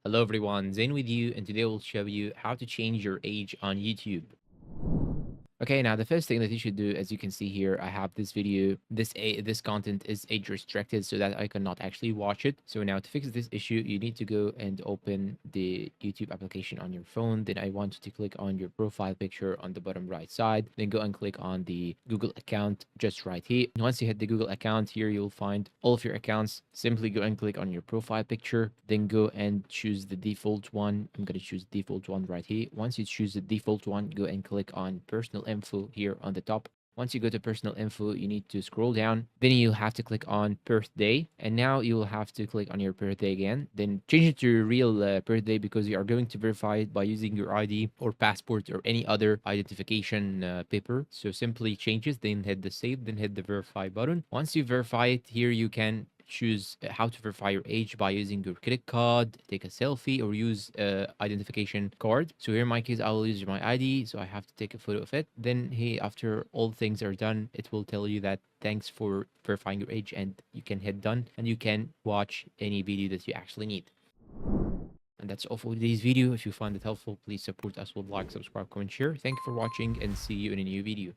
Hello everyone, Zain with you, and today we'll show you how to change your age on YouTube. Okay, now the first thing that you should do, as you can see here, I have this video. This content is age restricted so that I cannot actually watch it. So now to fix this issue, you need to go and open the YouTube application on your phone. Then I want you to click on your profile picture on the bottom right side. Then go and click on the Google account just right here. Once you hit the Google account here, you'll find all of your accounts. Simply go and click on your profile picture. Then go and choose the default one. I'm going to choose the default one right here. Once you choose the default one, go and click on personal info here on the top. Once you go to personal info, you need to scroll down. Then you'll have to click on birthday. And now you will have to click on your birthday again. Then change it to your real birthday because you are going to verify it by using your ID or passport or any other identification paper. So simply change it, then hit the save, then hit the verify button. Once you verify it, here you can choose how to verify your age by using your credit card, take a selfie, or use identification card. So here in my case, I will use my ID, so I have to take a photo of it. Then here, after all things are done, it will tell you that thanks for verifying your age, and you can hit done, and you can watch any video that you actually need. And that's all for today's video. If you find it helpful, please support us with like, subscribe, comment, share. Thank you for watching, and see you in a new video.